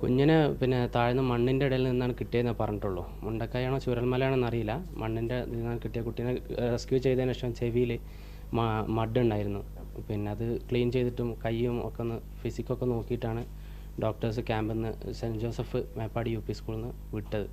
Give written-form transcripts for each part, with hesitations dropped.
കുഞ്ഞിനെ പിന്നെ താഴ്ന്ന മണ്ണിൻ്റെ ഇടയിൽ നിന്നാണ് കിട്ടിയതെന്ന് പറഞ്ഞിട്ടുള്ളൂ. മുണ്ടക്കായാണോ ചുരൽമലയാണെന്ന് അറിയില്ല. മണ്ണിൻ്റെ നിന്നാണ് കിട്ടിയ കുട്ടീനെ റെസ്ക്യൂ ചെയ്തതിന് ശേഷം ചെവിയിൽ മഡ് ഉണ്ടായിരുന്നു. പിന്നെ അത് ക്ലീൻ ചെയ്തിട്ടും കൈയും ഒക്കെ ഒന്ന് ഫിസിക്കൊക്കെ നോക്കിയിട്ടാണ് ഡോക്ടേഴ്സ് ക്യാമ്പിൽ നിന്ന് സെൻറ്റ് ജോസഫ് മേപ്പാടി UP സ്കൂളിൽ നിന്ന് വിട്ടത്.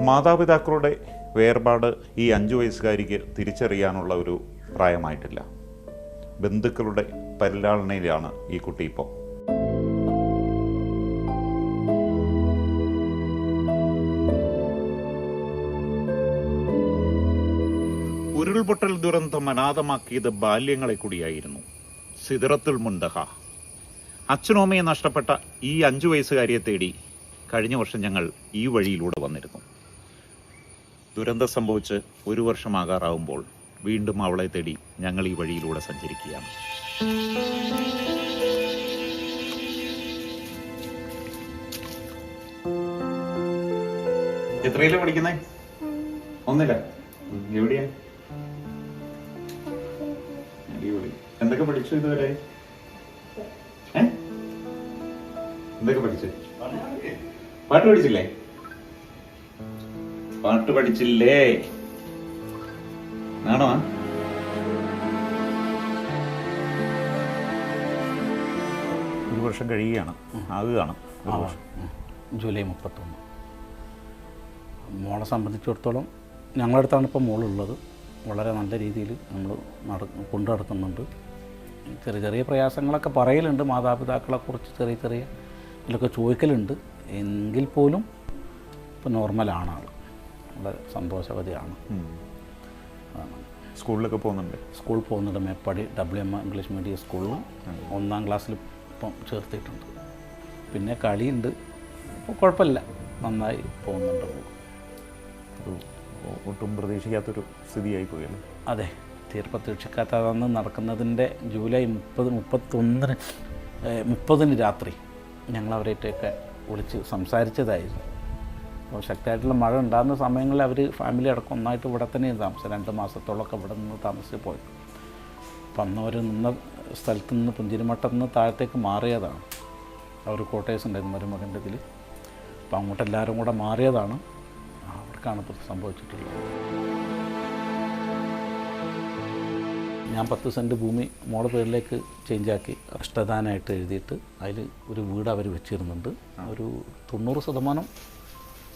മാതാപിതാക്കളുടെ വേർപാട് ഈ 5 വയസ്സുകാരിക്ക് തിരിച്ചറിയാനുള്ള ഒരു പ്രായമായിട്ടില്ല. ബന്ധുക്കളുടെ പരിലാളനയിലാണ് ഈ കുട്ടി ഇപ്പോൾ. ഉരുൾപൊട്ടൽ ദുരന്തം അനാഥമാക്കിയത് ബാല്യങ്ങളെ കൂടിയായിരുന്നു. സിദറത്തുൽ മുന്തഹ. അച്ഛനോമയെ നഷ്ടപ്പെട്ട ഈ 5 വയസ്സുകാരിയെ തേടി കഴിഞ്ഞ വർഷം ഞങ്ങൾ ഈ വഴിയിലൂടെ വന്നിരുന്നു. ദുരന്തം സംഭവിച്ച് 1 വർഷമാകാറാവുമ്പോൾ വീണ്ടും അവളെ തേടി ഞങ്ങൾ ഈ വഴിയിലൂടെ സഞ്ചരിക്കുകയാണ്. എത്രയില പഠിക്കുന്നേ? 1ല. എവിടെയാ? എന്തൊക്കെ പഠിച്ചു ഇതുവരെ? എന്തൊക്കെ പഠിച്ചു? പാട്ട് പഠിച്ചില്ലേ? പാട്ട് പഠിച്ചില്ലേ? ആണോ? ഒരു വർഷം കഴിയുകയാണ്, ആകുകയാണ്. ജൂലൈ 31. മോളെ സംബന്ധിച്ചിടത്തോളം ഞങ്ങളുടെ അടുത്താണ് ഇപ്പോൾ മോളുള്ളത്. വളരെ നല്ല രീതിയിൽ നമ്മൾ കൊണ്ടു നടക്കുന്നുണ്ട്. ചെറിയ ചെറിയ പ്രയാസങ്ങളൊക്കെ പറയലുണ്ട്, മാതാപിതാക്കളെക്കുറിച്ച് ചെറിയ ഇതിലൊക്കെ ചോദിക്കലുണ്ട്. എങ്കിൽ പോലും ഇപ്പോൾ നോർമലാണ് ആൾ. വളരെ സന്തോഷവതിയാണ്. സ്കൂളിലൊക്കെ പോകുന്നുണ്ട്? സ്കൂളിൽ പോകുന്നുണ്ട്. മേപ്പാടി WM ഇംഗ്ലീഷ് മീഡിയം സ്കൂളിൽ 1ാം ക്ലാസ്സിൽ ഇപ്പം ചേർത്തിട്ടുണ്ട്. പിന്നെ കളിയുണ്ട്. ഇപ്പോൾ കുഴപ്പമില്ല, നന്നായി പോകുന്നുണ്ട്. ഒട്ടും പ്രതീക്ഷിക്കാത്തൊരു സ്ഥിതിയായി പോയല്ലോ. അതെ, തീരെ പ്രതീക്ഷിക്കാത്ത അന്ന് നടക്കുന്നതിൻ്റെ ജൂലൈ 30 രാത്രി ഞങ്ങളവരായിട്ടൊക്കെ വിളിച്ച് സംസാരിച്ചതായിരുന്നു. അപ്പോൾ ശക്തമായിട്ടുള്ള മഴ ഉണ്ടാകുന്ന സമയങ്ങളിൽ അവർ ഫാമിലി അടക്കം ഒന്നായിട്ട് ഇവിടെ തന്നെയാണ് താമസം. 2 മാസത്തോളമൊക്കെ ഇവിടെ നിന്ന് താമസിച്ച് പോയി. അപ്പം അന്ന് അവർ നിന്ന സ്ഥലത്ത് നിന്ന് പുഞ്ചിരിമട്ടത്ത് നിന്ന് താഴത്തേക്ക് മാറിയതാണ്. അവർ ക്വാർട്ടേഴ്സ് ഉണ്ടായിരുന്നു മരുമകൻ്റെ ഇതിൽ. അപ്പം അങ്ങോട്ട് എല്ലാവരും കൂടെ മാറിയതാണ്. അവർക്കാണ് ഇപ്പോൾ സംഭവിച്ചിട്ടുള്ളത്. ഞാൻ 10 സെൻറ്റ് ഭൂമി മോളുടെ പേരിലേക്ക് ചേഞ്ചാക്കി ഇഷ്ടദാനമായിട്ട് എഴുതിയിട്ട് അതിൽ ഒരു വീട് അവർ വെച്ചിരുന്നുണ്ട്. ഒരു 90%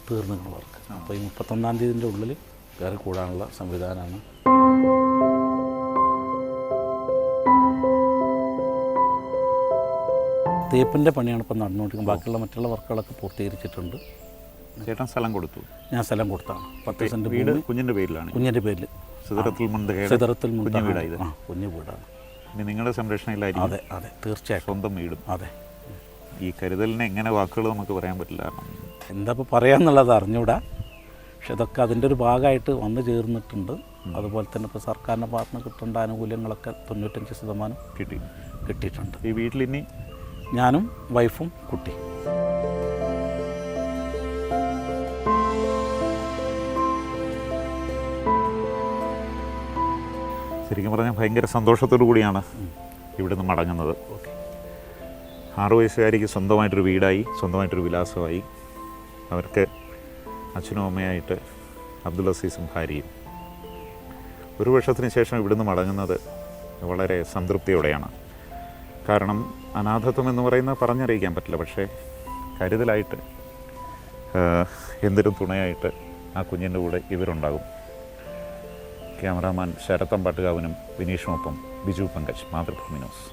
തീർന്നിട്ടുള്ള വർക്ക്. അപ്പോൾ ഈ 31-ാം തീയതിൻ്റെ ഉള്ളിൽ കയറി കൂടാനുള്ള സംവിധാനമാണ്. തേപ്പിൻ്റെ പണിയാണ് ഇപ്പം നടന്നുകൊണ്ടിരിക്കുന്നത്. ബാക്കിയുള്ള മറ്റുള്ള വർക്കുകളൊക്കെ പൂർത്തീകരിച്ചിട്ടുണ്ട്. ചേട്ടൻ സ്ഥലം കൊടുത്തു? ഞാൻ സ്ഥലം കൊടുത്താണ്. 10 സെൻറ്റ് വീട് കുഞ്ഞിൻ്റെ പേരിലാണ്? കുഞ്ഞിൻ്റെ പേരിൽ. സിദറത്തുൽ മുന്തഹ കുഞ്ഞു വീടായത്? കുഞ്ഞു വീടാണ്. ഇനി നിങ്ങളുടെ സംരക്ഷണയിലായിരിക്കും? അതെ അതെ, തീർച്ചയായിട്ടും. സ്വന്തം വീടും? അതെ. ഈ കരുതലിനെ എങ്ങനെ വാക്കുകൾ നമുക്ക് പറയാൻ പറ്റില്ല. എന്താ ഇപ്പോൾ പറയാന്നുള്ളത് അറിഞ്ഞൂടാ. പക്ഷെ ഇതൊക്കെ അതിൻ്റെ ഒരു ഭാഗമായിട്ട് വന്നു ചേർന്നിട്ടുണ്ട്. അതുപോലെ തന്നെ ഇപ്പോൾ സർക്കാരിൻ്റെ ഭാഗത്ത് നിന്ന് കിട്ടേണ്ട ആനുകൂല്യങ്ങളൊക്കെ 95% കിട്ടിയിട്ടുണ്ട്. ഈ വീട്ടിലിനി ഞാനും വൈഫും കുട്ടി. ശരിക്കും പറഞ്ഞാൽ ഭയങ്കര സന്തോഷത്തോടു കൂടിയാണ് ഇവിടുന്ന് മടങ്ങുന്നത്. 6 വയസ്സുകാരിക്ക് സ്വന്തമായിട്ടൊരു വീടായി, സ്വന്തമായിട്ടൊരു വിലാസമായി. അവർക്ക് അച്ഛനും അമ്മയായിട്ട് അബ്ദുൽ അസീസും ഭാര്യയും. 1 വർഷത്തിന് ശേഷം ഇവിടുന്ന് മടങ്ങുന്നത് വളരെ സംതൃപ്തിയോടെയാണ്. കാരണം അനാഥത്വം എന്ന് പറയുന്നത് പറഞ്ഞറിയിക്കാൻ പറ്റില്ല. പക്ഷേ കരുതലായിട്ട്, എന്തിനും തുണയായിട്ട് ആ കുഞ്ഞിൻ്റെ കൂടെ ഇവരുണ്ടാകും. ക്യാമറാമാൻ ശരത്തം പാട്ടുകാവനും വിനീഷുമൊപ്പം ബിജു പങ്കജ്, മാതൃഭൂമി ന്യൂസ്.